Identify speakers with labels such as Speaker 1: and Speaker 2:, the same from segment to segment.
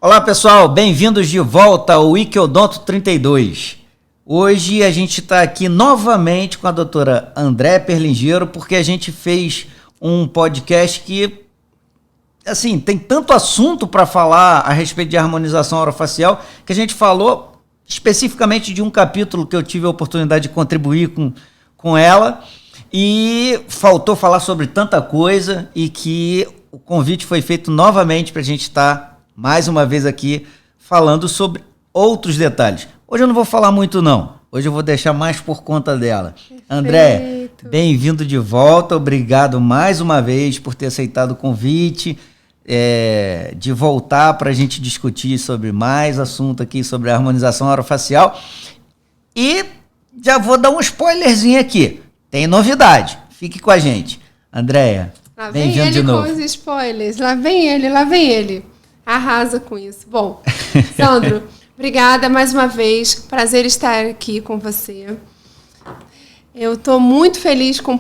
Speaker 1: Olá pessoal, bem-vindos de volta ao Wikiodonto 32. Hoje a gente está aqui novamente com a doutora Andréa Perlingeiro, porque a gente fez um podcast que, assim, tem tanto assunto para falar a respeito de harmonização orofacial, que a gente falou especificamente de um capítulo que eu tive a oportunidade de contribuir com ela, e faltou falar sobre tanta coisa, e que o convite foi feito novamente para a gente estar mais uma vez aqui falando sobre outros detalhes. Hoje eu não vou falar muito não, hoje eu vou deixar mais por conta dela. André, bem-vindo de volta, obrigado mais uma vez por ter aceitado o convite, de voltar para a gente discutir sobre mais assunto aqui sobre a harmonização orofacial. E já vou dar um spoilerzinho aqui, tem novidade, fique com a gente. Andréa, bem-vindo de novo.
Speaker 2: Lá vem ele com os spoilers, lá vem ele. Arrasa com isso. Bom, Sandro, obrigada mais uma vez. Prazer estar aqui com você. Eu estou muito feliz com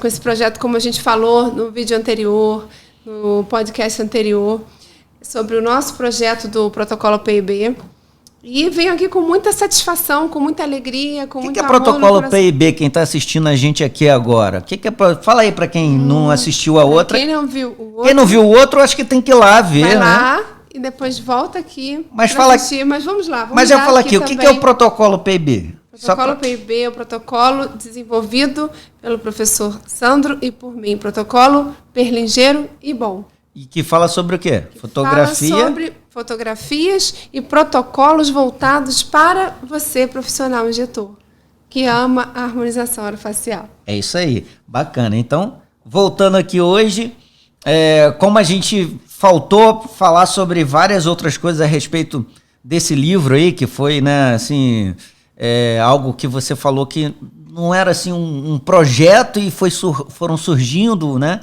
Speaker 2: esse projeto, como a gente falou no vídeo anterior, no podcast anterior, sobre o nosso projeto do Protocolo PIB. E venho aqui com muita satisfação, com muita alegria, com muito amor.
Speaker 1: O que é Protocolo PIB, quem está assistindo a gente aqui agora? Fala aí para quem não assistiu a outra.
Speaker 2: Quem não viu o outro.
Speaker 1: Quem não viu o outro, acho que tem que ir lá ver,
Speaker 2: vai lá,
Speaker 1: né?
Speaker 2: E depois volta aqui
Speaker 1: para
Speaker 2: assistir. Mas vamos lá.
Speaker 1: Mas eu falo aqui, o que é o Protocolo PIB?
Speaker 2: O Protocolo PIB é o protocolo desenvolvido pelo professor Sandro e por mim. Protocolo Perlingeiro e Bom.
Speaker 1: E que fala sobre o quê? Fotografia?
Speaker 2: Fala sobre fotografias e protocolos voltados para você, profissional injetor, que ama a harmonização orofacial.
Speaker 1: É isso aí, bacana. Então, voltando aqui hoje, como a gente faltou falar sobre várias outras coisas a respeito desse livro aí, que foi, né, assim, algo que você falou que não era assim um projeto e foram surgindo, né,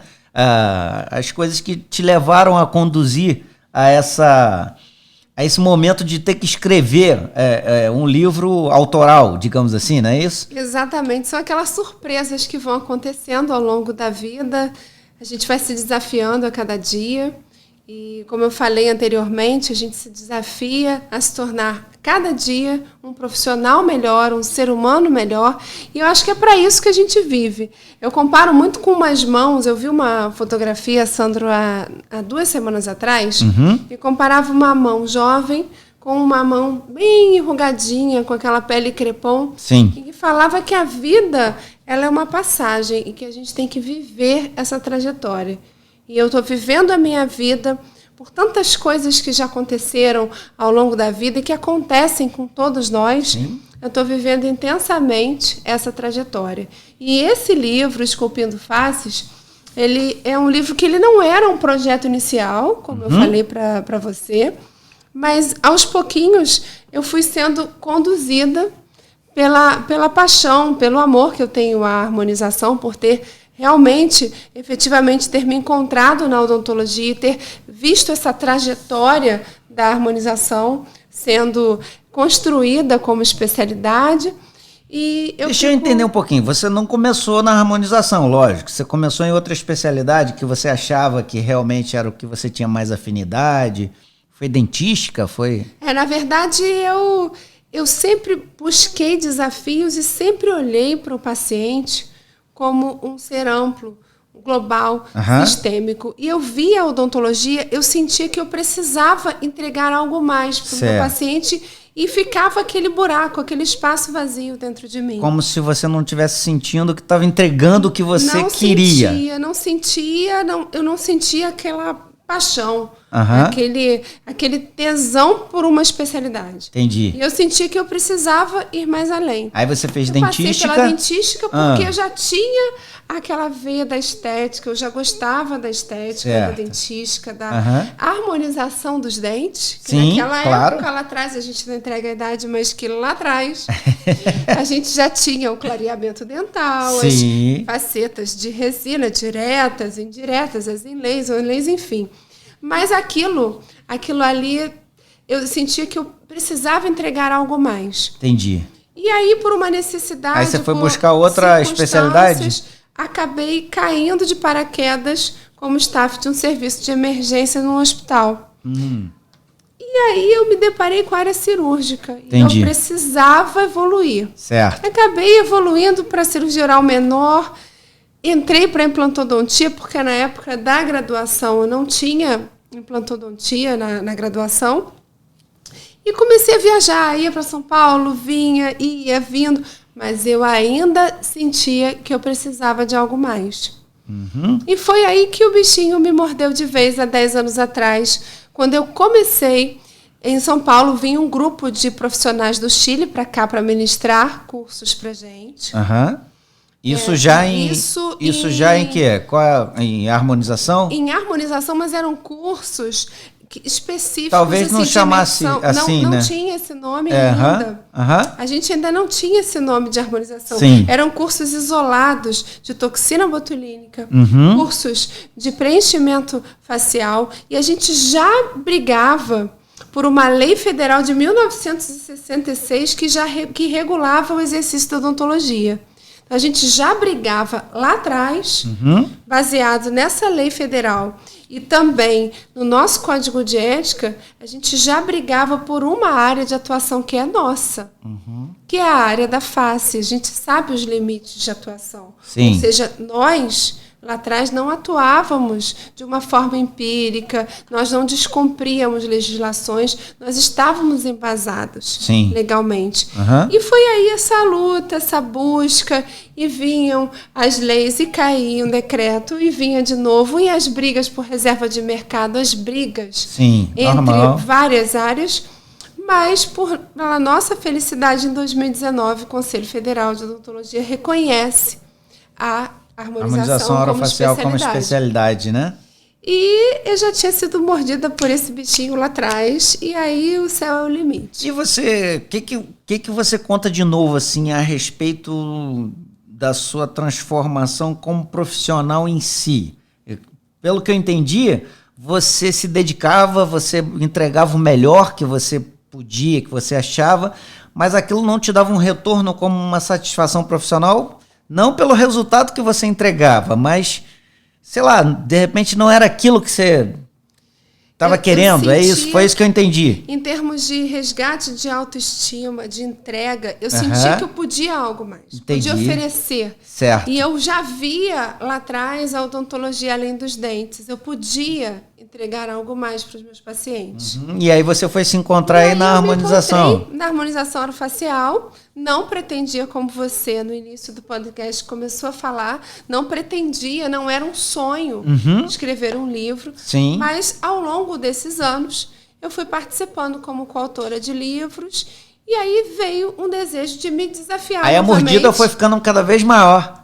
Speaker 1: as coisas que te levaram a conduzir a esse momento de ter que escrever um livro autoral, digamos assim, não é isso?
Speaker 2: Exatamente, são aquelas surpresas que vão acontecendo ao longo da vida, a gente vai se desafiando a cada dia e, como eu falei anteriormente, a gente se desafia a se tornar cada dia um profissional melhor, um ser humano melhor, e eu acho que é para isso que a gente vive. Eu comparo muito com umas mãos, eu vi uma fotografia, Sandro, há 2 semanas atrás, e comparava uma mão jovem com uma mão bem enrugadinha, com aquela pele crepom.
Speaker 1: Sim.
Speaker 2: E falava que a vida, ela é uma passagem e que a gente tem que viver essa trajetória. E eu estou vivendo a minha vida por tantas coisas que já aconteceram ao longo da vida e que acontecem com todos nós. Sim. Eu estou vivendo intensamente essa trajetória. E esse livro, Esculpindo Faces, ele é um livro que ele não era um projeto inicial, como eu falei para você, mas aos pouquinhos eu fui sendo conduzida pela paixão, pelo amor que eu tenho à harmonização, por ter realmente, efetivamente, ter me encontrado na odontologia e ter visto essa trajetória da harmonização sendo construída como especialidade.
Speaker 1: Deixa eu entender um pouquinho. Você não começou na harmonização, lógico. Você começou em outra especialidade que você achava que realmente era o que você tinha mais afinidade. Foi dentística? Foi?
Speaker 2: Na verdade, eu sempre busquei desafios e sempre olhei para o paciente como um ser amplo, global, sistêmico. E eu via a odontologia, eu sentia que eu precisava entregar algo mais para o meu paciente e ficava aquele buraco, aquele espaço vazio dentro de mim.
Speaker 1: Como se você não estivesse sentindo que estava entregando o que você queria.
Speaker 2: Eu não sentia aquela paixão, aquele tesão por uma especialidade.
Speaker 1: Entendi.
Speaker 2: E eu sentia que eu precisava ir mais além.
Speaker 1: Aí você fez dentística?
Speaker 2: Passei pela dentística porque eu já tinha aquela veia da estética, eu já gostava da estética, da dentística, da harmonização dos dentes. Que
Speaker 1: sim,
Speaker 2: naquela época lá atrás, a gente não entrega a idade, mas que lá atrás a gente já tinha o clareamento dental,
Speaker 1: sim,
Speaker 2: as facetas de resina diretas, indiretas, as inlays, enfim. Mas aquilo ali, eu sentia que eu precisava entregar algo mais.
Speaker 1: Entendi.
Speaker 2: E E aí, por uma necessidade...
Speaker 1: Aí você foi buscar outra especialidade?
Speaker 2: Acabei caindo de paraquedas como staff de um serviço de emergência num hospital. E aí eu me deparei com a área cirúrgica.
Speaker 1: Entendi.
Speaker 2: E eu precisava evoluir.
Speaker 1: Certo.
Speaker 2: Acabei evoluindo para cirurgia oral menor. Entrei para implantodontia, porque na época da graduação eu não tinha implantodontia na graduação. E comecei a viajar, ia para São Paulo, vinha, ia, vindo. Mas eu ainda sentia que eu precisava de algo mais. E foi aí que o bichinho me mordeu de vez, há 10 anos atrás. Quando eu comecei, em São Paulo, vinha um grupo de profissionais do Chile para cá para ministrar cursos para gente.
Speaker 1: Isso já em quê? Qual é, em harmonização?
Speaker 2: Em harmonização, mas eram cursos específicos.
Speaker 1: Talvez não chamasse assim,
Speaker 2: não
Speaker 1: né?
Speaker 2: Não tinha esse nome ainda. A gente ainda não tinha esse nome de harmonização.
Speaker 1: Sim.
Speaker 2: Eram cursos isolados de toxina botulínica, cursos de preenchimento facial, e a gente já brigava por uma lei federal de 1966 que regulava o exercício da odontologia. Então, a gente já brigava lá atrás, baseado nessa lei federal, e também no nosso código de ética, a gente já brigava por uma área de atuação que é nossa, que é a área da face. A gente sabe os limites de atuação.
Speaker 1: Sim.
Speaker 2: Ou seja, nós lá atrás não atuávamos de uma forma empírica, nós não descumpríamos legislações, nós estávamos embasados legalmente. E foi aí essa luta, essa busca, e vinham as leis e caía um decreto, e vinha de novo, e as brigas por reserva de mercado, as brigas entre várias áreas. Mas, pela nossa felicidade, em 2019, o Conselho Federal de Odontologia reconhece a harmonização orofacial como especialidade,
Speaker 1: né?
Speaker 2: E eu já tinha sido mordida por esse bichinho lá atrás, e aí o céu é o limite.
Speaker 1: E você, o que você conta de novo assim a respeito da sua transformação como profissional em si? Pelo que eu entendi, você se dedicava, você entregava o melhor que você podia, que você achava, mas aquilo não te dava um retorno como uma satisfação profissional? Não pelo resultado que você entregava, mas, sei lá, de repente não era aquilo que você estava querendo. É isso, foi isso que eu entendi.
Speaker 2: Em termos de resgate de autoestima, de entrega, eu sentia que eu podia algo mais. Podia oferecer.
Speaker 1: Certo.
Speaker 2: E eu já via lá atrás a odontologia além dos dentes. Eu podia entregar algo mais para os meus pacientes.
Speaker 1: E aí você foi se encontrar aí na harmonização.
Speaker 2: Na harmonização orofacial. Não pretendia, como você no início do podcast começou a falar, não pretendia, não era um sonho escrever um livro.
Speaker 1: Sim.
Speaker 2: Mas ao longo desses anos eu fui participando como coautora de livros, e aí veio um desejo de me desafiar.
Speaker 1: Aí
Speaker 2: novamente.
Speaker 1: A mordida foi ficando cada vez maior.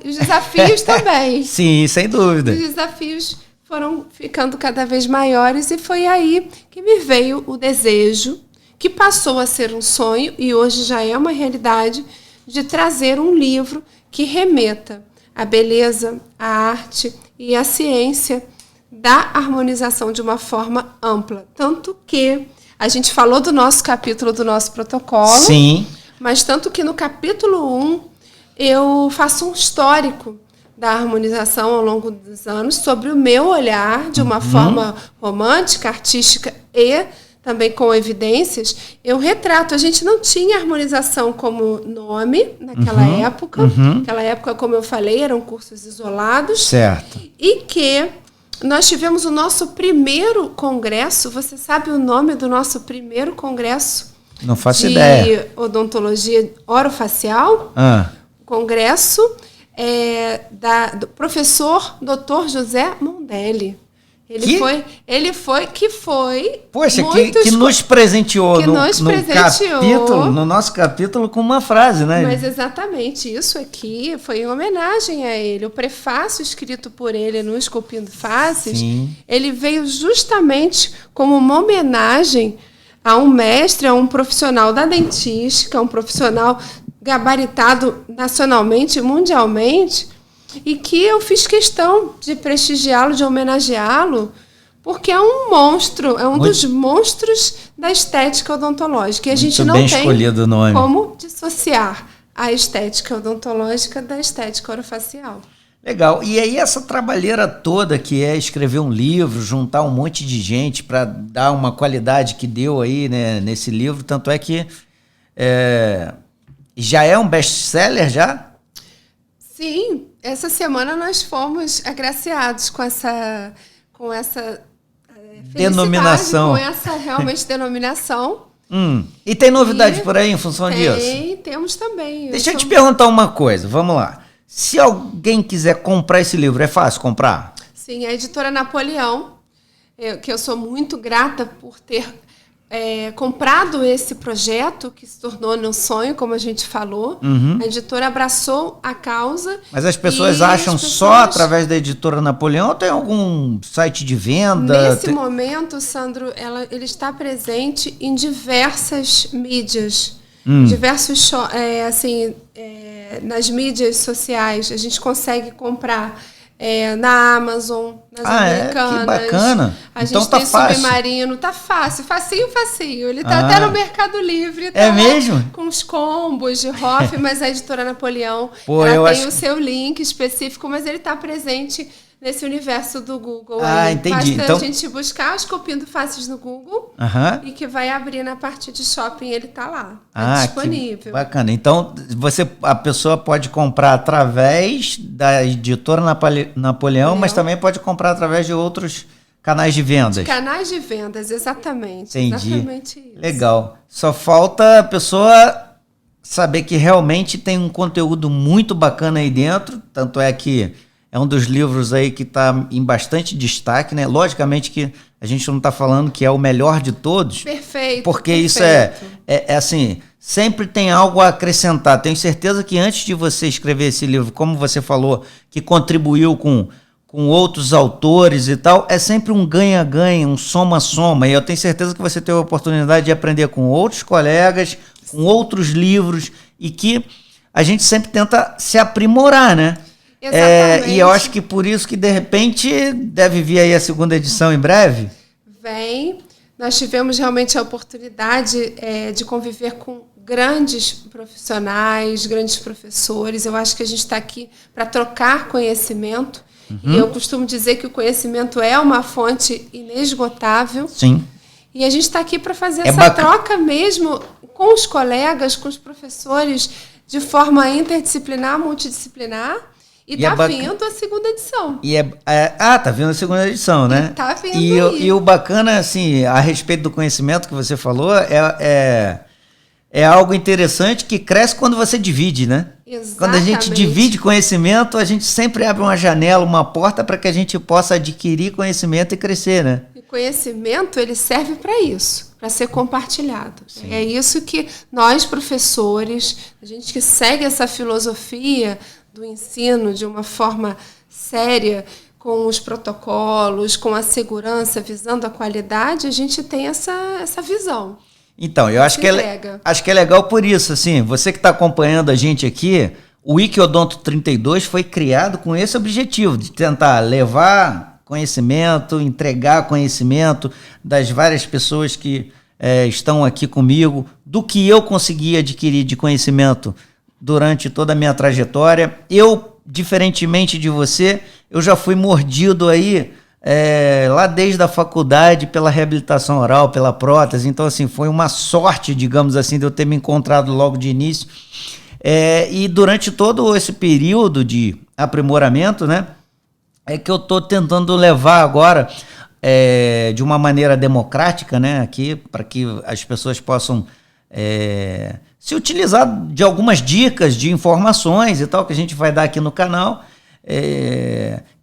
Speaker 2: E os desafios também.
Speaker 1: Sim, sem dúvida.
Speaker 2: Os desafios foram ficando cada vez maiores, e foi aí que me veio o desejo, que passou a ser um sonho e hoje já é uma realidade, de trazer um livro que remeta à beleza, à arte e à ciência da harmonização de uma forma ampla. Tanto que a gente falou do nosso capítulo, do nosso protocolo.
Speaker 1: Sim.
Speaker 2: Mas tanto que no capítulo 1 eu faço um histórico da harmonização ao longo dos anos, sobre o meu olhar de uma forma romântica, artística e também com evidências. Eu retrato, a gente não tinha harmonização como nome naquela época. Naquela época, como eu falei, eram cursos isolados.
Speaker 1: Certo.
Speaker 2: E que nós tivemos o nosso primeiro congresso. Você sabe o nome do nosso primeiro congresso?
Speaker 1: Não faço ideia.
Speaker 2: De odontologia orofacial? Congresso do professor Dr. José Mondelli. Ele foi.
Speaker 1: Poxa, que nos presenteou no nosso capítulo com uma frase, né?
Speaker 2: Mas exatamente, isso aqui foi em homenagem a ele. O prefácio escrito por ele no Esculpindo Faces, ele veio justamente como uma homenagem a um mestre, a um profissional da dentística, um profissional gabaritado nacionalmente e mundialmente, e que eu fiz questão de prestigiá-lo, de homenageá-lo, porque é um monstro, é um dos monstros da estética odontológica. E a gente
Speaker 1: Muito
Speaker 2: não
Speaker 1: bem
Speaker 2: tem
Speaker 1: escolhido o nome.
Speaker 2: como dissociar a estética odontológica da estética orofacial.
Speaker 1: Legal. E aí essa trabalheira toda que é escrever um livro, juntar um monte de gente para dar uma qualidade que deu aí, né, nesse livro, tanto é que já é um best-seller já?
Speaker 2: Sim, essa semana nós fomos agraciados com essa
Speaker 1: denominação.
Speaker 2: Com essa realmente denominação.
Speaker 1: E tem novidade por aí em função disso?
Speaker 2: Temos também.
Speaker 1: Deixa eu te perguntar uma coisa, vamos lá. Se alguém quiser comprar esse livro, é fácil comprar?
Speaker 2: Sim, a editora Napoleão, que eu sou muito grata por ter comprado esse projeto, que se tornou um sonho, como a gente falou. A editora abraçou a causa.
Speaker 1: Mas as pessoas acham só através da editora Napoleão ou tem algum site de venda?
Speaker 2: Nesse momento, Sandro, ele está presente em diversas mídias. Diversos, nas mídias sociais. A gente consegue comprar na Amazon, nas Americanas.
Speaker 1: Que bacana.
Speaker 2: A gente
Speaker 1: então tá
Speaker 2: tem
Speaker 1: fácil.
Speaker 2: Submarino, tá fácil, facinho. Ele tá até no Mercado Livre. Tá
Speaker 1: mesmo?
Speaker 2: Com os combos de Hoff, mas a editora Napoleão tem o seu link específico, mas ele tá presente nesse universo do Google.
Speaker 1: Entendi.
Speaker 2: Basta
Speaker 1: Então
Speaker 2: a gente buscar os Esculpindo Faces no Google e que vai abrir na parte de shopping, ele tá lá. Tá disponível.
Speaker 1: Bacana. Então, a pessoa pode comprar através da editora Napoleão, mas também pode comprar através de outros canais de vendas.
Speaker 2: Canais de vendas, exatamente.
Speaker 1: Entendi.
Speaker 2: Exatamente isso.
Speaker 1: Legal. Só falta a pessoa saber que realmente tem um conteúdo muito bacana aí dentro, tanto é que é um dos livros aí que está em bastante destaque, né? Logicamente que a gente não está falando que é o melhor de todos.
Speaker 2: Perfeito.
Speaker 1: Porque isso é assim, sempre tem algo a acrescentar. Tenho certeza que antes de você escrever esse livro, como você falou, que contribuiu com outros autores e tal, é sempre um ganha-ganha, um soma-soma. E eu tenho certeza que você teve a oportunidade de aprender com outros colegas, com outros livros, e que a gente sempre tenta se aprimorar, né?
Speaker 2: Exatamente.
Speaker 1: E eu acho que por isso que, de repente, deve vir aí a segunda edição em breve.
Speaker 2: Vem. Nós tivemos realmente a oportunidade de conviver com grandes profissionais, grandes professores. Eu acho que a gente está aqui para trocar conhecimento. E eu costumo dizer que o conhecimento é uma fonte inesgotável.
Speaker 1: Sim.
Speaker 2: E a gente está aqui para fazer essa troca mesmo com os colegas, com os professores, de forma interdisciplinar, multidisciplinar. E tá vindo a segunda edição.
Speaker 1: Tá vindo a segunda edição, né?
Speaker 2: Tá vindo
Speaker 1: e o bacana, assim, a respeito do conhecimento que você falou, é algo interessante que cresce quando você divide, né?
Speaker 2: Exatamente.
Speaker 1: Quando a gente divide conhecimento, a gente sempre abre uma janela, uma porta para que a gente possa adquirir conhecimento e crescer, né?
Speaker 2: E conhecimento, ele serve para isso, para ser compartilhado.
Speaker 1: Sim.
Speaker 2: É isso que nós, professores, a gente que segue essa filosofia do ensino de uma forma séria, com os protocolos, com a segurança, visando a qualidade, a gente tem essa visão.
Speaker 1: Então, eu acho que é legal por isso, assim, você que está acompanhando a gente aqui, o Wikiodonto 32 foi criado com esse objetivo, de tentar levar conhecimento, entregar conhecimento das várias pessoas que estão aqui comigo, do que eu consegui adquirir de conhecimento durante toda a minha trajetória. Eu, diferentemente de você, eu já fui mordido aí lá desde a faculdade pela reabilitação oral, pela prótese. Então, assim, foi uma sorte, digamos assim, de eu ter me encontrado logo de início. E durante todo esse período de aprimoramento, né, é que eu estou tentando levar agora de uma maneira democrática, né, aqui, para que as pessoas possam se utilizar de algumas dicas, de informações e tal, que a gente vai dar aqui no canal,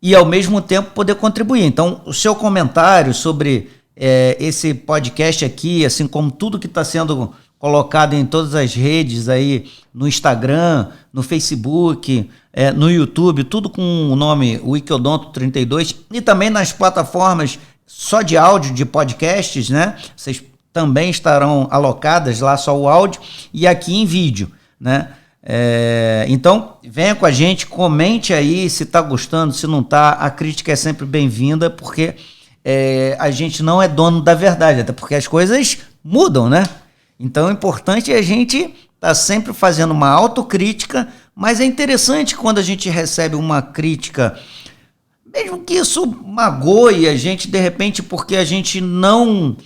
Speaker 1: e ao mesmo tempo poder contribuir. Então, o seu comentário sobre esse podcast aqui, assim como tudo que está sendo colocado em todas as redes aí, no Instagram, no Facebook, no YouTube, tudo com o nome Wikiodonto 32, e também nas plataformas só de áudio, de podcasts, né? Vocês também estarão alocadas lá só o áudio e aqui em vídeo, né? Então, venha com a gente, comente aí se está gostando, se não está. A crítica é sempre bem-vinda, porque a gente não é dono da verdade, até porque as coisas mudam, né? Então, o importante é a gente estar sempre fazendo uma autocrítica, mas é interessante quando a gente recebe uma crítica, mesmo que isso magoe a gente, de repente, porque a gente não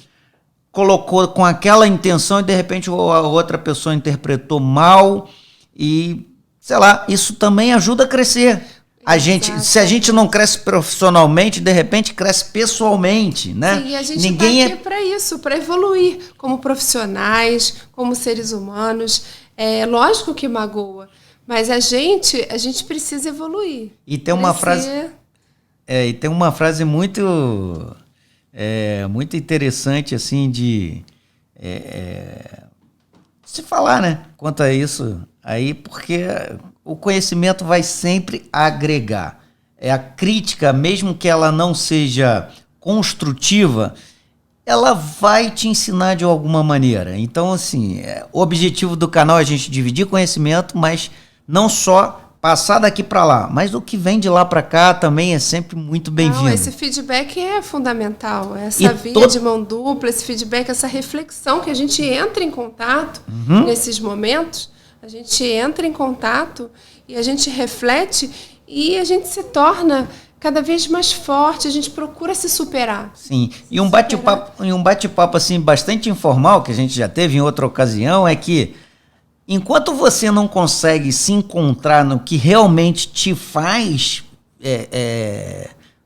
Speaker 1: colocou com aquela intenção e, de repente, a outra pessoa interpretou mal e, sei lá, isso também ajuda a crescer. Se a gente não cresce profissionalmente, de repente cresce pessoalmente, né?
Speaker 2: Sim, e a gente está aqui para isso, para evoluir como profissionais, como seres humanos. É lógico que magoa, mas a gente precisa evoluir.
Speaker 1: E tem uma frase muito muito interessante assim de se falar, né? Quanto a isso aí, porque o conhecimento vai sempre agregar. A crítica, mesmo que ela não seja construtiva, ela vai te ensinar de alguma maneira. Então, assim, o objetivo do canal é a gente dividir conhecimento, mas não só passar daqui para lá, mas o que vem de lá para cá também é sempre muito bem-vindo.
Speaker 2: Esse feedback é fundamental, essa via de mão dupla, esse feedback, essa reflexão que a gente entra em contato nesses momentos. A gente entra em contato e a gente reflete e a gente se torna cada vez mais forte, a gente procura se superar.
Speaker 1: Sim, e um bate-papo assim, bastante informal, que a gente já teve em outra ocasião, é que enquanto você não consegue se encontrar no que realmente te faz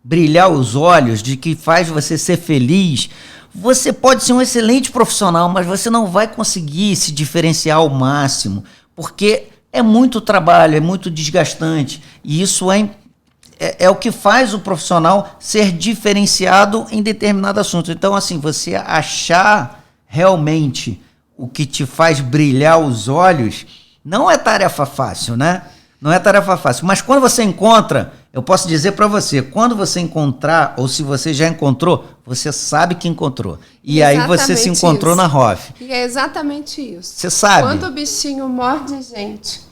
Speaker 1: brilhar os olhos, de que faz você ser feliz, você pode ser um excelente profissional, mas você não vai conseguir se diferenciar ao máximo, porque é muito trabalho, é muito desgastante, e isso é o que faz o profissional ser diferenciado em determinado assunto. Então, assim, você achar realmente o que te faz brilhar os olhos não é tarefa fácil, né? Não é tarefa fácil, mas quando você encontra, eu posso dizer para você, quando você encontrar, ou se você já encontrou, você sabe que encontrou. E aí você se encontrou na ROF.
Speaker 2: E é exatamente isso.
Speaker 1: Você sabe.
Speaker 2: Quando o bichinho morde a gente,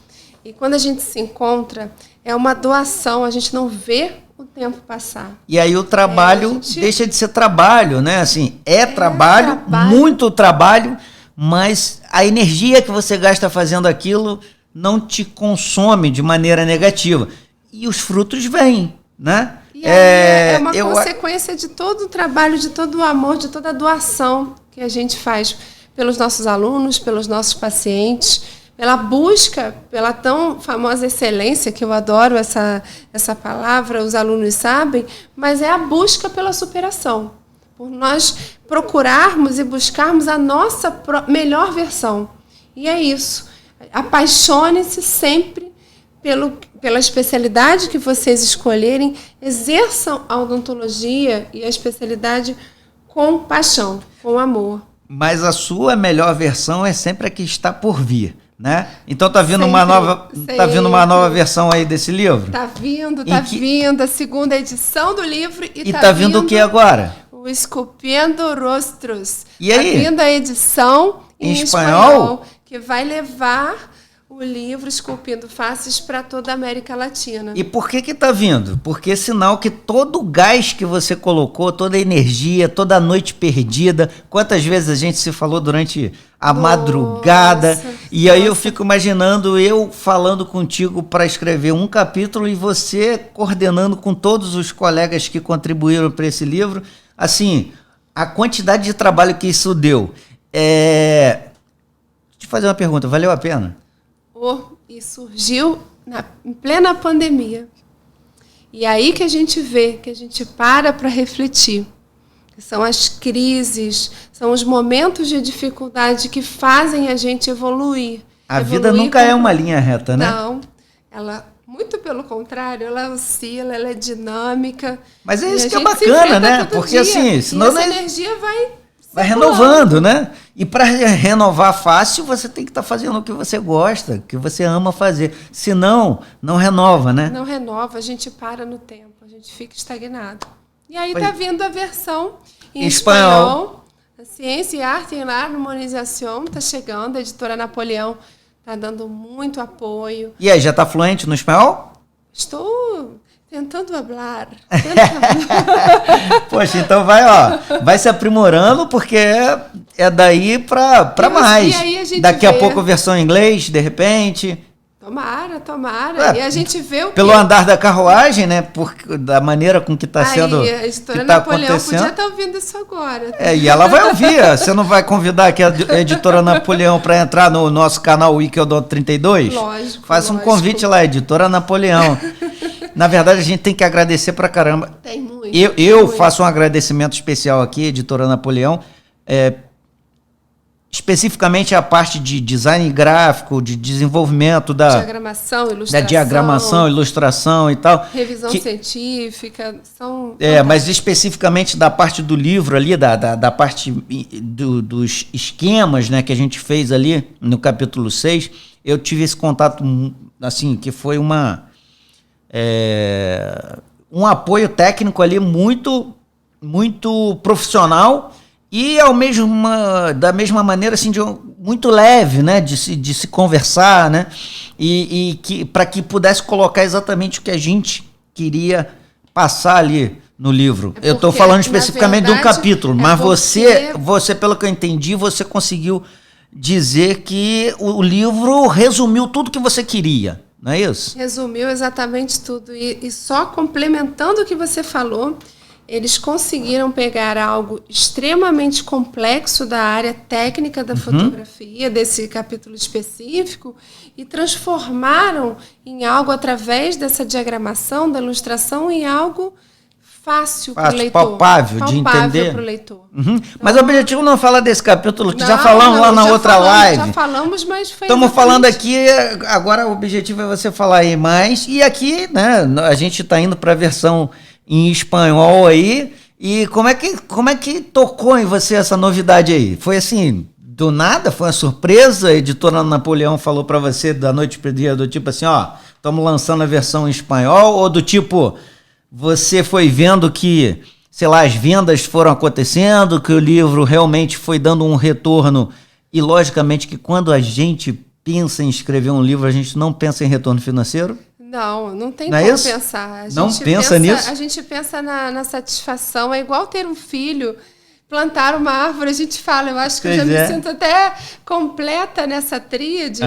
Speaker 2: e quando a gente se encontra, é uma doação, a gente não vê o tempo passar.
Speaker 1: E aí o trabalho deixa de ser trabalho, né? Assim, trabalho, muito trabalho, mas a energia que você gasta fazendo aquilo não te consome de maneira negativa. E os frutos vêm, né?
Speaker 2: E aí é uma consequência de todo o trabalho, de todo o amor, de toda a doação que a gente faz pelos nossos alunos, pelos nossos pacientes, pela busca, pela tão famosa excelência, que eu adoro essa palavra, os alunos sabem, mas é a busca pela superação. Por nós procurarmos e buscarmos a nossa melhor versão. E é isso. Apaixone-se sempre pela especialidade que vocês escolherem, exerçam a odontologia e a especialidade com paixão, com amor.
Speaker 1: Mas a sua melhor versão é sempre a que está por vir, né? Então tá vindo uma nova versão aí desse livro?
Speaker 2: Tá vindo a segunda edição do livro
Speaker 1: e tá vindo o que agora?
Speaker 2: O Esculpindo Rostros.
Speaker 1: E aí?
Speaker 2: Tá vindo a edição em espanhol que vai levar o livro Esculpindo Faces para toda a América Latina.
Speaker 1: E por que tá vindo? Porque é sinal que todo o gás que você colocou, toda a energia, toda a noite perdida, quantas vezes a gente se falou durante a madrugada, e aí eu fico imaginando eu falando contigo para escrever um capítulo e você coordenando com todos os colegas que contribuíram para esse livro, assim, a quantidade de trabalho que isso deu. Deixa eu te fazer uma pergunta, valeu a pena?
Speaker 2: E surgiu em plena pandemia. E aí que a gente vê, que a gente para refletir. São as crises, são os momentos de dificuldade que fazem a gente evoluir.
Speaker 1: A vida nunca é uma linha reta, né?
Speaker 2: Não, ela, muito pelo contrário, ela oscila, ela é dinâmica.
Speaker 1: Mas é isso que é bacana, né? Porque assim, senão
Speaker 2: essa energia vai
Speaker 1: renovando, né? E para renovar fácil, você tem que estar fazendo o que você gosta, que você ama fazer. Senão, não renova, né?
Speaker 2: Não renova, a gente para no tempo, a gente fica estagnado. E aí está vindo a versão em espanhol. A Ciência e Arte em la Harmonização está chegando, a editora Napoleão está dando muito apoio.
Speaker 1: E aí, já está fluente no espanhol?
Speaker 2: Tentando hablar.
Speaker 1: Poxa, então vai se aprimorando, porque é daí para mais. Daqui a pouco versão em inglês, de repente.
Speaker 2: Tomara. E a gente vê o
Speaker 1: pelo andar da carruagem, né? Da maneira com que está sendo.
Speaker 2: A editora Napoleão podia estar ouvindo isso agora.
Speaker 1: E ela vai ouvir. Você não vai convidar aqui a editora Napoleão para entrar no nosso canal Wiki Odonto 32?
Speaker 2: Lógico.
Speaker 1: Faça um convite lá, editora Napoleão. Na verdade, a gente tem que agradecer pra caramba.
Speaker 2: Tem muito.
Speaker 1: Eu faço um agradecimento especial aqui, editora Napoleão. Especificamente a parte de design gráfico, de desenvolvimento diagramação, ilustração e tal.
Speaker 2: Revisão científica, são...
Speaker 1: mas especificamente da parte do livro ali, da parte dos esquemas, né, que a gente fez ali no capítulo 6, eu tive esse contato, assim, que foi um apoio técnico ali muito, muito profissional. E da mesma maneira, assim, muito leve, né? De se conversar, né? E para que pudesse colocar exatamente o que a gente queria passar ali no livro. Eu estou falando especificamente de um capítulo, mas você, pelo que eu entendi, você conseguiu dizer que o livro resumiu tudo que você queria, não é isso?
Speaker 2: Resumiu exatamente tudo. E só complementando o que você falou, eles conseguiram pegar algo extremamente complexo da área técnica da fotografia, desse capítulo específico, e transformaram em algo, através dessa diagramação, da ilustração, em algo fácil para o leitor.
Speaker 1: Palpável de entender.
Speaker 2: Para o leitor.
Speaker 1: Então, mas o objetivo não é falar desse capítulo, que já falamos lá na outra live.
Speaker 2: Já falamos, mas foi...
Speaker 1: Estamos falando aqui, agora o objetivo é você falar aí mais. E aqui, né, a gente está indo para a versão em espanhol aí. E como é que tocou em você essa novidade aí? Foi assim, do nada? Foi uma surpresa? A editora Napoleão falou para você da noite pro dia, do tipo assim, estamos lançando a versão em espanhol? Ou do tipo, você foi vendo que, sei lá, as vendas foram acontecendo, que o livro realmente foi dando um retorno? E logicamente que quando a gente pensa em escrever um livro, a gente não pensa em retorno financeiro?
Speaker 2: Não tem como pensar.
Speaker 1: Não pensa nisso?
Speaker 2: A gente pensa na satisfação. É igual ter um filho, plantar uma árvore. A gente fala, eu acho que eu já me sinto até completa nessa tríade,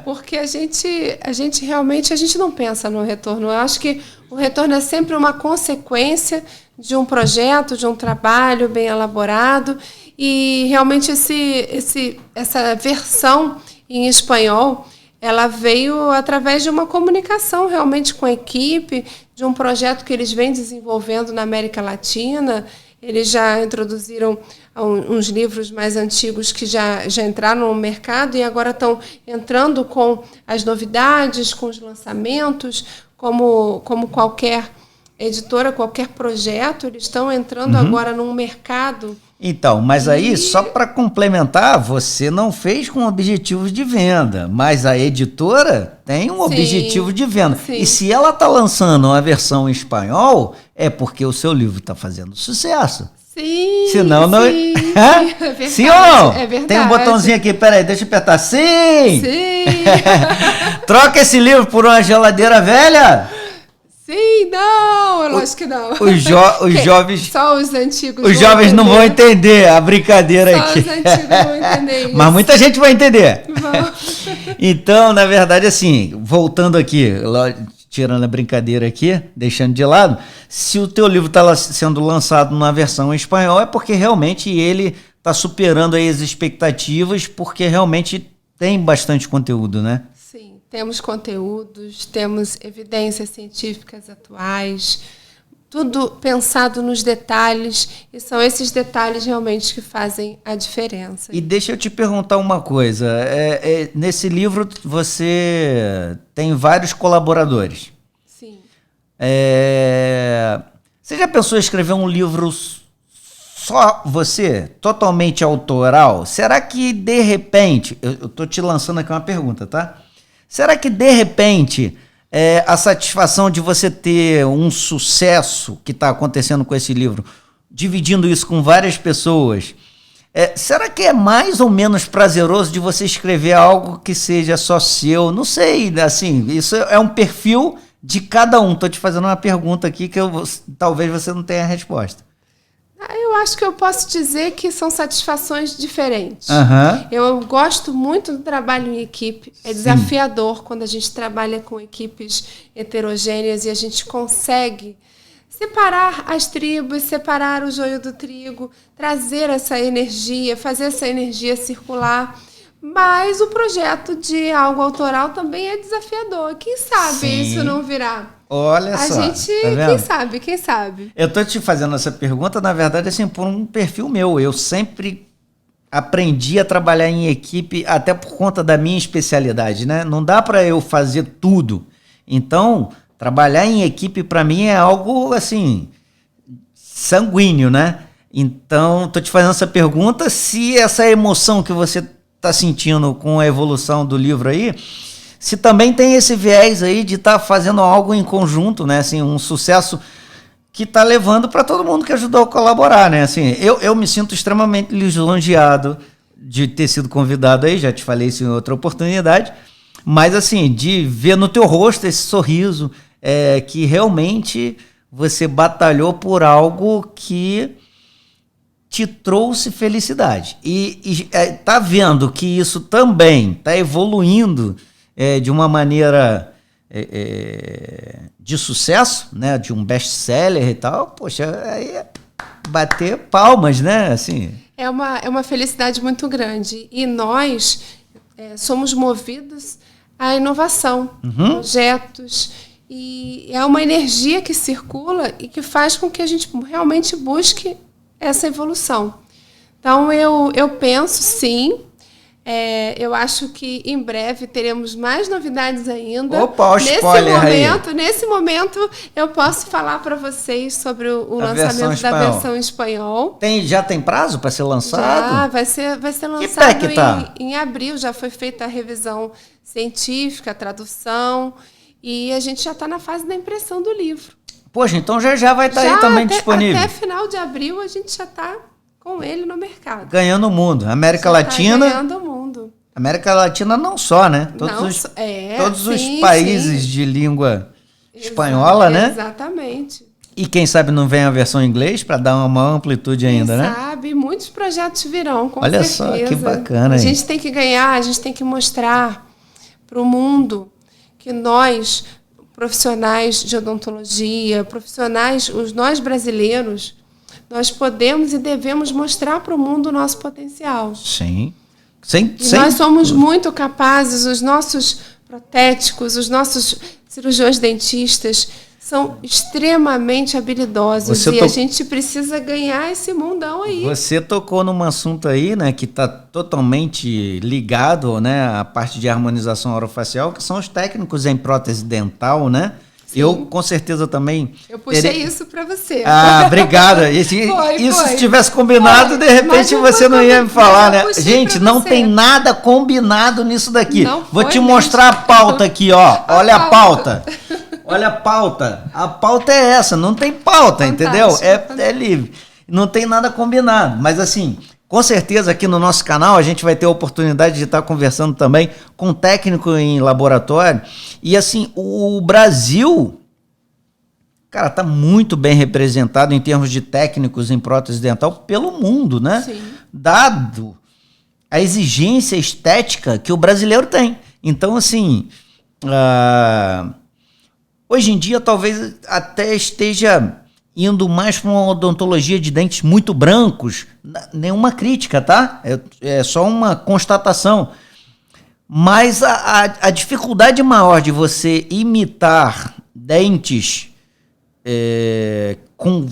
Speaker 2: porque a gente realmente não pensa no retorno. Eu acho que o retorno é sempre uma consequência de um projeto, de um trabalho bem elaborado. E realmente essa versão em espanhol, ela veio através de uma comunicação realmente com a equipe, de um projeto que eles vêm desenvolvendo na América Latina. Eles já introduziram uns livros mais antigos que já entraram no mercado e agora estão entrando com as novidades, com os lançamentos, como qualquer editora, qualquer projeto, eles estão entrando agora num mercado.
Speaker 1: Então, mas aí, só para complementar, você não fez com objetivos de venda, mas a editora tem um objetivo de venda. Sim. E se ela está lançando uma versão em espanhol, é porque o seu livro está fazendo sucesso.
Speaker 2: Sim,
Speaker 1: senão não...
Speaker 2: sim, é verdade,
Speaker 1: sim ou não?
Speaker 2: É verdade.
Speaker 1: Tem um botãozinho aqui, peraí, deixa eu apertar. Sim!
Speaker 2: Sim!
Speaker 1: Troca esse livro por uma geladeira velha?
Speaker 2: Sim, não, eu acho que não.
Speaker 1: Os jovens...
Speaker 2: Só os antigos
Speaker 1: Os jovens não vão entender a brincadeira aqui.
Speaker 2: Só os antigos vão entender isso.
Speaker 1: Mas muita gente vai entender.
Speaker 2: Vão.
Speaker 1: Então, na verdade, assim, voltando aqui, tirando a brincadeira aqui, deixando de lado, se o teu livro está sendo lançado numa versão em espanhol, é porque realmente ele está superando aí as expectativas, porque realmente tem bastante conteúdo, né?
Speaker 2: Sim, temos conteúdos, temos evidências científicas atuais, tudo pensado nos detalhes, e são esses detalhes realmente que fazem a diferença.
Speaker 1: E deixa eu te perguntar uma coisa, nesse livro você tem vários colaboradores.
Speaker 2: Sim.
Speaker 1: Você já pensou em escrever um livro só você, totalmente autoral? Será que de repente, eu estou te lançando aqui uma pergunta, tá? Será que de repente a satisfação de você ter um sucesso que está acontecendo com esse livro, dividindo isso com várias pessoas, será que é mais ou menos prazeroso de você escrever algo que seja só seu? Não sei, assim, isso é um perfil de cada um. Estou te fazendo uma pergunta aqui que talvez você não tenha a resposta.
Speaker 2: Eu acho que eu posso dizer que são satisfações diferentes.
Speaker 1: Uhum.
Speaker 2: Eu gosto muito do trabalho em equipe. É desafiador quando a gente trabalha com equipes heterogêneas e a gente consegue separar as tribos, separar o joio do trigo, trazer essa energia, fazer essa energia circular. Mas o projeto de algo autoral também é desafiador. Quem sabe isso não virá?
Speaker 1: Olha só.
Speaker 2: A gente, tá quem sabe?
Speaker 1: Eu tô te fazendo essa pergunta, na verdade, assim, por um perfil meu. Eu sempre aprendi a trabalhar em equipe, até por conta da minha especialidade, né? Não dá para eu fazer tudo. Então, trabalhar em equipe, para mim, é algo, assim, sanguíneo, né? Então, tô te fazendo essa pergunta, se essa emoção que você tá sentindo com a evolução do livro aí, se também tem esse viés aí de estar fazendo algo em conjunto, né? Assim, um sucesso que está levando para todo mundo que ajudou a colaborar, né? Assim, eu me sinto extremamente lisonjeado de ter sido convidado aí, já te falei isso em outra oportunidade, mas assim, de ver no teu rosto esse sorriso, que realmente você batalhou por algo que te trouxe felicidade. E tá vendo que isso também está evoluindo de uma maneira de sucesso, né? De um best-seller e tal. Poxa, aí é bater palmas, né? Assim.
Speaker 2: É uma felicidade muito grande. E nós somos movidos à inovação, projetos. E é uma energia que circula e que faz com que a gente realmente busque essa evolução. Então, eu penso, sim, eu acho que em breve teremos mais novidades ainda.
Speaker 1: Opa,
Speaker 2: Nesse momento, eu posso falar para vocês sobre o lançamento da versão em espanhol.
Speaker 1: Já tem prazo para ser lançado?
Speaker 2: Já, vai ser lançado em abril. Já foi feita a revisão científica, a tradução, e a gente já está na fase da impressão do livro.
Speaker 1: Poxa, então já vai estar aí também disponível.
Speaker 2: Até final de abril a gente já está com ele no mercado.
Speaker 1: Ganhando o mundo. América Latina.
Speaker 2: Ganhando o mundo.
Speaker 1: América Latina não só, né? Todos os países de língua espanhola, né?
Speaker 2: Exatamente.
Speaker 1: E quem sabe não vem a versão em inglês para dar uma amplitude ainda, né?
Speaker 2: Sabe, muitos projetos virão, com
Speaker 1: Olha
Speaker 2: certeza.
Speaker 1: Olha só, que bacana.
Speaker 2: A gente tem que ganhar, a gente tem que mostrar para o mundo que nós, profissionais de odontologia, nós brasileiros, nós podemos e devemos mostrar para o mundo o nosso potencial.
Speaker 1: Sim.
Speaker 2: Nós somos muito capazes, os nossos protéticos, os nossos cirurgiões dentistas são extremamente habilidosos a gente precisa ganhar esse mundão aí.
Speaker 1: Você tocou num assunto aí, né, que está totalmente ligado, né, à parte de harmonização orofacial, que são os técnicos em prótese dental, né? Sim. Eu, com certeza, também...
Speaker 2: Eu puxei isso para você.
Speaker 1: Ah, obrigada. Se tivesse combinado, de repente você não ia me falar, né? Gente, não tem nada combinado nisso daqui. Vou te mostrar a pauta aqui, ó. Olha a pauta. Olha a pauta. A pauta é essa. Não tem pauta, entendeu? É livre. Não tem nada combinado. Mas, assim... Com certeza aqui no nosso canal a gente vai ter a oportunidade de estar conversando também com técnico em laboratório. E assim, o Brasil, cara, tá muito bem representado em termos de técnicos em prótese dental pelo mundo, né?
Speaker 2: Sim.
Speaker 1: Dado a exigência estética que o brasileiro tem. Então, assim, hoje em dia talvez até esteja... indo mais para uma odontologia de dentes muito brancos, nenhuma crítica, tá? É só uma constatação. Mas a dificuldade maior de você imitar dentes com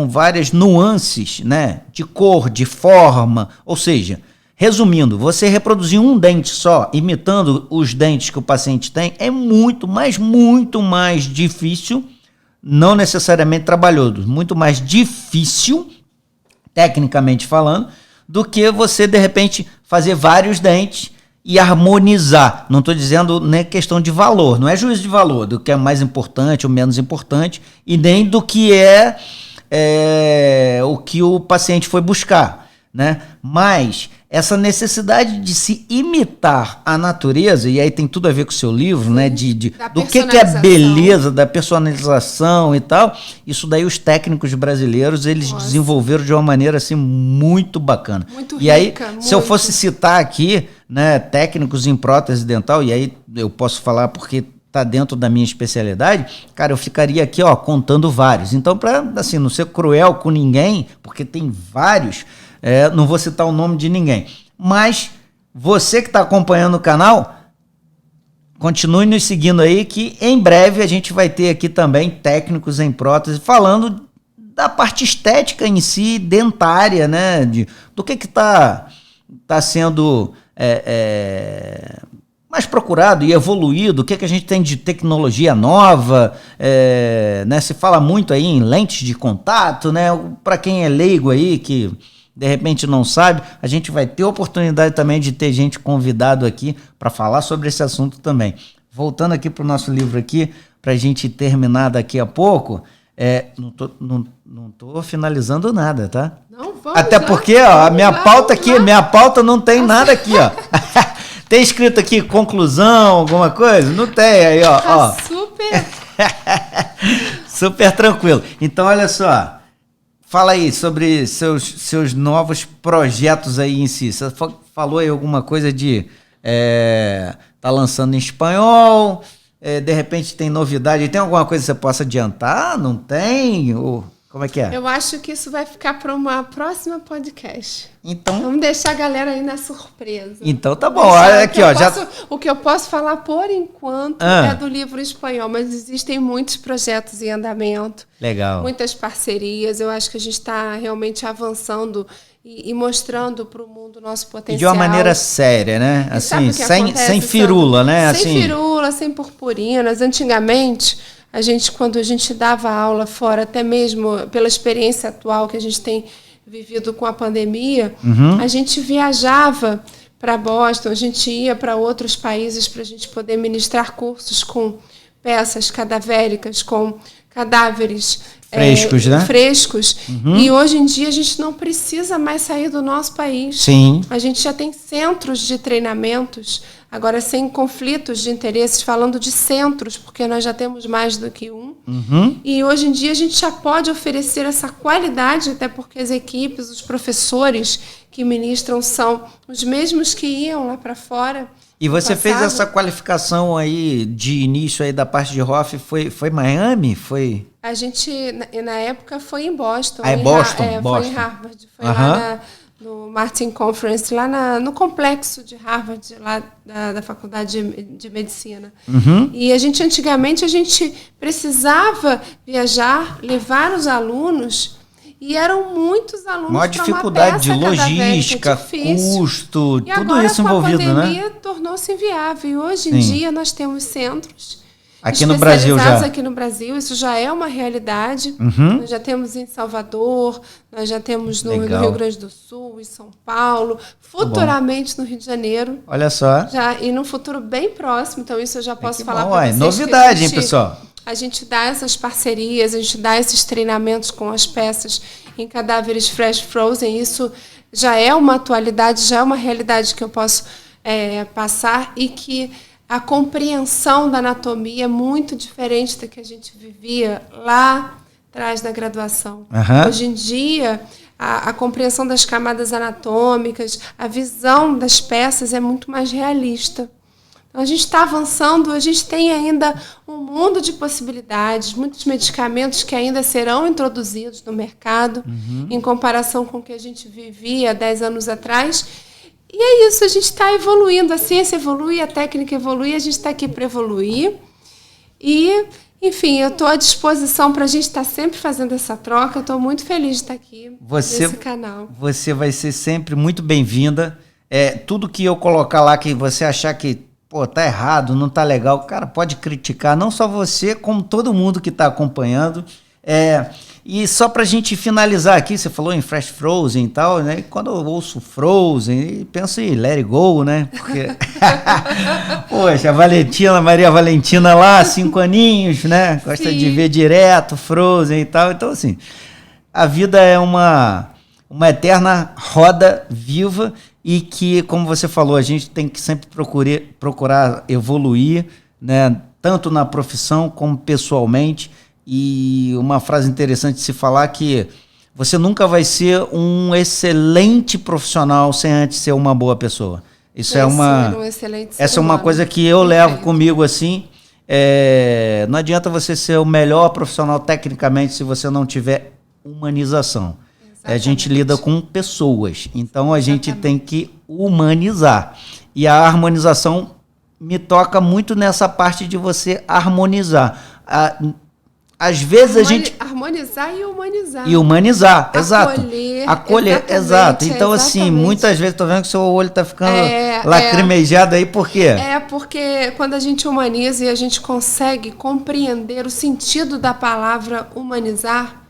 Speaker 1: várias nuances, né? De cor, de forma, ou seja, resumindo, você reproduzir um dente só, imitando os dentes que o paciente tem, é muito mais difícil. Não necessariamente trabalhoso, muito mais difícil, tecnicamente falando, do que você, de repente, fazer vários dentes e harmonizar. Não estou dizendo nem questão de valor, não é juízo de valor, do que é mais importante ou menos importante, e nem do que é o que o paciente foi buscar, né? Mas essa necessidade de se imitar a natureza, e aí tem tudo a ver com o seu livro, né? Do que é beleza, da personalização e tal. Isso daí os técnicos brasileiros, eles desenvolveram de uma maneira assim muito bacana. Muito rica, aí, se eu fosse citar aqui, né, técnicos em prótese dental, e aí eu posso falar porque tá dentro da minha especialidade, cara, eu ficaria aqui, ó, contando vários. Então, para assim, não ser cruel com ninguém, porque tem vários, não vou citar o nome de ninguém. Mas você que está acompanhando o canal, continue nos seguindo aí, que em breve a gente vai ter aqui também técnicos em prótese falando da parte estética em si, dentária, né? Do que tá sendo mais procurado e evoluído, o que a gente tem de tecnologia nova, né? Se fala muito aí em lentes de contato, né? Para quem é leigo aí, que de repente não sabe, a gente vai ter oportunidade também de ter gente convidado aqui para falar sobre esse assunto também. Voltando aqui para o nosso livro aqui, para a gente terminar daqui a pouco, não tô finalizando nada, tá?
Speaker 2: Não, vamos
Speaker 1: até
Speaker 2: lá,
Speaker 1: porque, ó, a minha pauta aqui, minha pauta não tem nada aqui, ó. Tem escrito aqui conclusão, alguma coisa? Não tem, aí, ó.
Speaker 2: Tá super.
Speaker 1: Super tranquilo. Então, olha só. Fala aí sobre seus novos projetos aí em si. Você falou aí alguma coisa de tá lançando em espanhol, de repente tem novidade. Tem alguma coisa que você possa adiantar? Não tem? Ou como é que é?
Speaker 2: Eu acho que isso vai ficar para uma próxima podcast.
Speaker 1: Então,
Speaker 2: vamos deixar a galera aí na surpresa.
Speaker 1: Então tá bom. Olha aqui, ó.
Speaker 2: O que eu posso falar por enquanto é do livro em espanhol, mas existem muitos projetos em andamento.
Speaker 1: Legal.
Speaker 2: Muitas parcerias. Eu acho que a gente está realmente avançando e mostrando para o mundo o nosso potencial.
Speaker 1: E de uma maneira séria, né? Assim, sem firula, né?
Speaker 2: Sem firula, sem purpurinas. Antigamente, quando a gente dava aula fora, até mesmo pela experiência atual que a gente tem vivido com a pandemia, a gente viajava para Boston, a gente ia para outros países para a gente poder ministrar cursos com peças cadavéricas, com cadáveres
Speaker 1: frescos, né?
Speaker 2: Frescos. E hoje em dia a gente não precisa mais sair do nosso país.
Speaker 1: Sim.
Speaker 2: A gente já tem centros de treinamentos, agora sem conflitos de interesses, falando de centros, porque nós já temos mais do que um. E hoje em dia a gente já pode oferecer essa qualidade, até porque as equipes, os professores que ministram são os mesmos que iam lá para fora.
Speaker 1: E você fez essa qualificação aí de início aí da parte de Hoff, foi Miami? Foi?
Speaker 2: A gente, na época, foi em Boston.
Speaker 1: Boston?
Speaker 2: Foi em Harvard. Foi lá no Martin Conference, lá no complexo de Harvard, lá da Faculdade de Medicina. E antigamente, a gente precisava viajar, levar os alunos. E eram muitos alunos.
Speaker 1: Maior dificuldade de logística, custo,
Speaker 2: e
Speaker 1: tudo isso envolvido, né?
Speaker 2: A pandemia tornou-se inviável. E hoje em dia nós temos centros
Speaker 1: aqui no Brasil já.
Speaker 2: Aqui no Brasil, isso já é uma realidade. Nós já temos em Salvador, nós já temos no Rio Grande do Sul, em São Paulo, futuramente no Rio de Janeiro.
Speaker 1: Olha só.
Speaker 2: E num futuro bem próximo, então isso eu já posso falar para vocês.
Speaker 1: Novidade, hein, pessoal?
Speaker 2: A gente dá essas parcerias, a gente dá esses treinamentos com as peças em cadáveres fresh frozen. Isso já é uma atualidade, já é uma realidade que eu posso passar, e que a compreensão da anatomia é muito diferente da que a gente vivia lá atrás da graduação. Hoje em dia, a compreensão das camadas anatômicas, a visão das peças é muito mais realista. Então, a gente está avançando, a gente tem ainda um mundo de possibilidades, muitos medicamentos que ainda serão introduzidos no mercado, em comparação com o que a gente vivia 10 anos atrás. E é isso, a gente está evoluindo, a ciência evolui, a técnica evolui, a gente está aqui para evoluir. E, enfim, eu estou à disposição para a gente estar sempre fazendo essa troca. Eu estou muito feliz de estar aqui nesse canal. Você
Speaker 1: vai ser sempre muito bem-vinda. Tudo que eu colocar lá que você achar que tá errado, não tá legal, cara, pode criticar, não só você, como todo mundo que está acompanhando. E só pra gente finalizar aqui, você falou em Fresh Frozen e tal, né? Quando eu ouço Frozen, penso em Let It Go, né? Porque, poxa, a Maria Valentina lá, 5 aninhos, né? Gosta de ver direto Frozen e tal. Então, assim, a vida é uma eterna roda viva. e que, como você falou, a gente tem que sempre procurar evoluir, né, tanto na profissão como pessoalmente. E uma frase interessante de se falar que você nunca vai ser um excelente profissional sem antes ser uma boa pessoa. Essa é uma coisa que eu levo comigo assim. Não adianta você ser o melhor profissional tecnicamente se você não tiver humanização. A gente lida com pessoas, então a gente tem que humanizar. E a harmonização me toca muito nessa parte de você harmonizar. Às vezes a gente...
Speaker 2: Harmonizar e humanizar.
Speaker 1: E humanizar, exato.
Speaker 2: Acolher,
Speaker 1: exato. Então, assim, muitas vezes, tô vendo que o seu olho tá ficando lacrimejado aí, por quê?
Speaker 2: Porque quando a gente humaniza e a gente consegue compreender o sentido da palavra humanizar,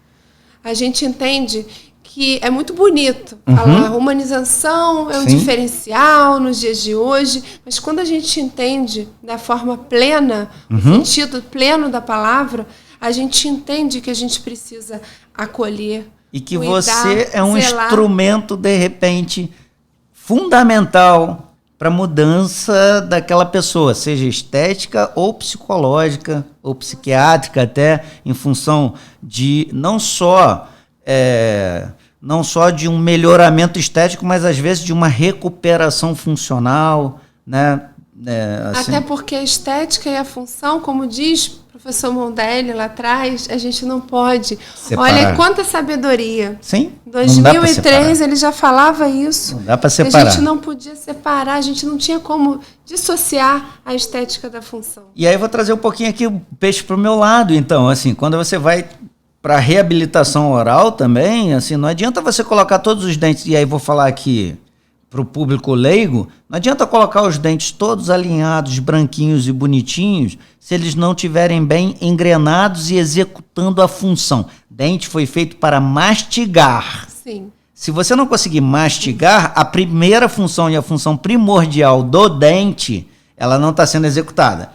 Speaker 2: a gente entende que é muito bonito falar humanização é um diferencial nos dias de hoje, mas quando a gente entende da forma plena, o sentido pleno da palavra, a gente entende que a gente precisa acolher,
Speaker 1: e que cuidar, você é um instrumento, de repente, fundamental para a mudança daquela pessoa, seja estética ou psicológica, ou psiquiátrica até, em função de não só de um melhoramento estético, mas às vezes de uma recuperação funcional, né?
Speaker 2: Assim. Até porque a estética e a função, como diz o professor Mondelli lá atrás, a gente não pode separar. Olha quanta sabedoria.
Speaker 1: Sim.
Speaker 2: Em 2003 ele já falava isso.
Speaker 1: Não dá para separar.
Speaker 2: A gente não podia separar, a gente não tinha como dissociar a estética da função.
Speaker 1: E aí eu vou trazer um pouquinho aqui o peixe para o meu lado, então, assim, quando você vai para reabilitação oral também, assim, não adianta você colocar todos os dentes, e aí vou falar aqui para o público leigo, não adianta colocar os dentes todos alinhados, branquinhos e bonitinhos, se eles não estiverem bem engrenados e executando a função. Dente foi feito para mastigar.
Speaker 2: Sim.
Speaker 1: Se você não conseguir mastigar, a primeira função e a função primordial do dente, ela não está sendo executada.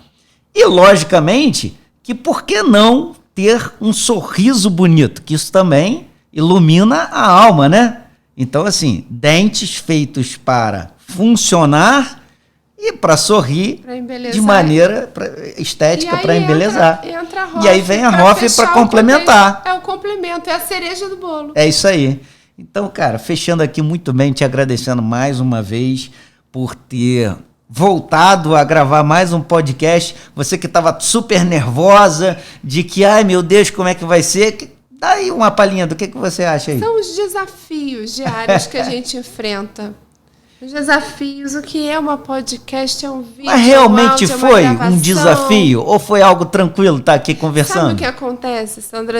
Speaker 1: E, logicamente, que por que não ter um sorriso bonito? Que isso também ilumina a alma, né? Então, assim, dentes feitos para funcionar e para sorrir de maneira estética, para embelezar.
Speaker 2: Entra a
Speaker 1: e aí vem a ROF para complementar.
Speaker 2: É o complemento, é a cereja do bolo.
Speaker 1: É isso aí. Então, cara, fechando aqui muito bem, te agradecendo mais uma vez por ter voltado a gravar mais um podcast. Você que estava super nervosa de que, ai meu Deus, como é que vai ser? Dá aí uma palhinha do que você acha aí.
Speaker 2: São os desafios diários que a gente enfrenta. Os desafios, o que é uma podcast, é um vídeo.
Speaker 1: Mas realmente foi um desafio? Ou foi algo tranquilo estar aqui conversando?
Speaker 2: Sabe o que acontece, Sandra?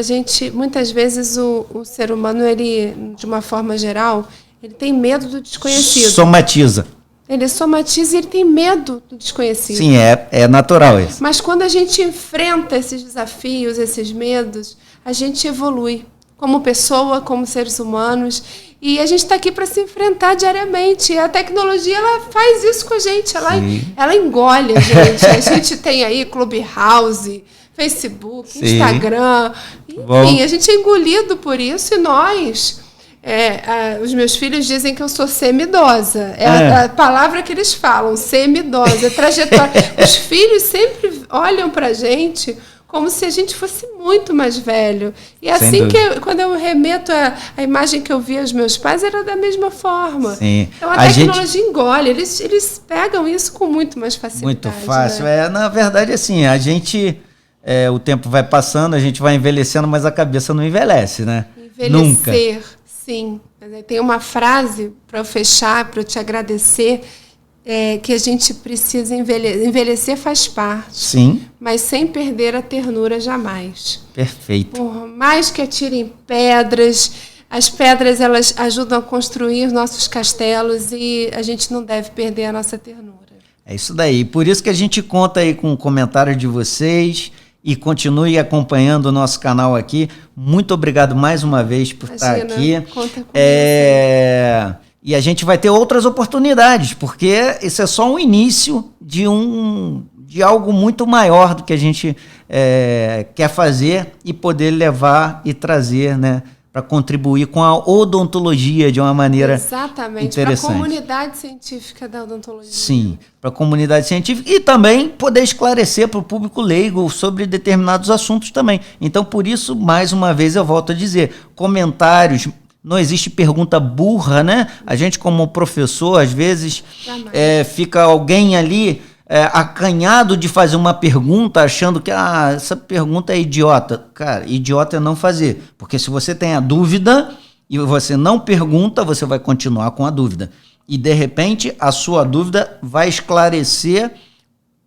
Speaker 2: Muitas vezes o ser humano, ele, de uma forma geral, ele tem medo do desconhecido.
Speaker 1: Somatiza.
Speaker 2: Ele somatiza e ele tem medo do desconhecido.
Speaker 1: Sim, é natural isso.
Speaker 2: Mas quando a gente enfrenta esses desafios, esses medos, a gente evolui como pessoa, como seres humanos, e a gente está aqui para se enfrentar diariamente. E a tecnologia, ela faz isso com a gente, ela engole a gente. A gente tem aí Clubhouse, Facebook, Sim. Instagram, enfim, a gente é engolido por isso, e nós... os meus filhos dizem que eu sou semi-idosa. A palavra que eles falam, semi-idosa, trajetória. Os filhos sempre olham pra gente como se a gente fosse muito mais velho. E assim quando eu remeto a imagem que eu vi aos meus pais, era da mesma forma.
Speaker 1: Sim.
Speaker 2: Então a tecnologia engole, eles pegam isso com muito mais facilidade.
Speaker 1: Muito fácil. Né? Na verdade, assim, a gente... o tempo vai passando, a gente vai envelhecendo, mas a cabeça não envelhece, né?
Speaker 2: Envelhecer. Nunca. Sim, tem uma frase para eu fechar, para eu te agradecer, que a gente precisa envelhecer. Envelhecer faz parte.
Speaker 1: Sim.
Speaker 2: Mas sem perder a ternura jamais.
Speaker 1: Perfeito.
Speaker 2: Por mais que atirem pedras, as pedras elas ajudam a construir nossos castelos e a gente não deve perder a nossa ternura.
Speaker 1: É isso daí. Por isso que a gente conta aí com o comentário de vocês. E continue acompanhando o nosso canal aqui. Muito obrigado mais uma vez por estar aqui.
Speaker 2: Conta com
Speaker 1: E a gente vai ter outras oportunidades, porque isso é só um início de algo muito maior do que a gente quer fazer e poder levar e trazer, né, para contribuir com a odontologia de uma maneira
Speaker 2: Exatamente,
Speaker 1: interessante.
Speaker 2: Para a comunidade científica da odontologia.
Speaker 1: Sim, para a comunidade científica e também poder esclarecer para o público leigo sobre determinados assuntos também. Então, por isso, mais uma vez, eu volto a dizer, comentários, não existe pergunta burra, né? A gente, como professor, às vezes, fica alguém ali acanhado de fazer uma pergunta, achando que essa pergunta é idiota. Cara, idiota é não fazer, porque se você tem a dúvida e você não pergunta, você vai continuar com a dúvida. E, de repente, a sua dúvida vai esclarecer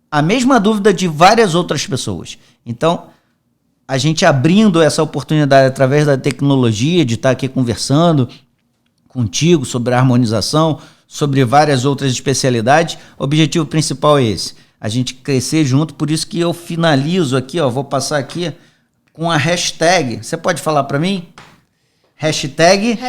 Speaker 1: a mesma dúvida de várias outras pessoas. Então, a gente abrindo essa oportunidade através da tecnologia, de estar aqui conversando contigo sobre a harmonização, sobre várias outras especialidades, o objetivo principal é esse, a gente crescer junto. Por isso que eu finalizo aqui, vou passar aqui com a hashtag. Você pode falar para mim? Hashtag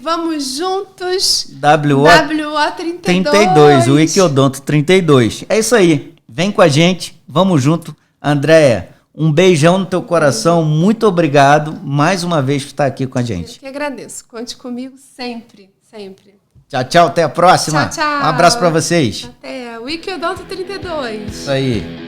Speaker 2: Vamos Juntos
Speaker 1: WO32, o Wikiodonto 32. É isso aí, vem com a gente, vamos junto. Andréia, um beijão no teu coração, muito obrigado mais uma vez por estar aqui com a gente.
Speaker 2: Eu que agradeço, conte comigo sempre, sempre.
Speaker 1: Tchau, tchau, até a próxima.
Speaker 2: Tchau, tchau.
Speaker 1: Um abraço para vocês.
Speaker 2: Até, Wikiodonto 32.
Speaker 1: Isso aí.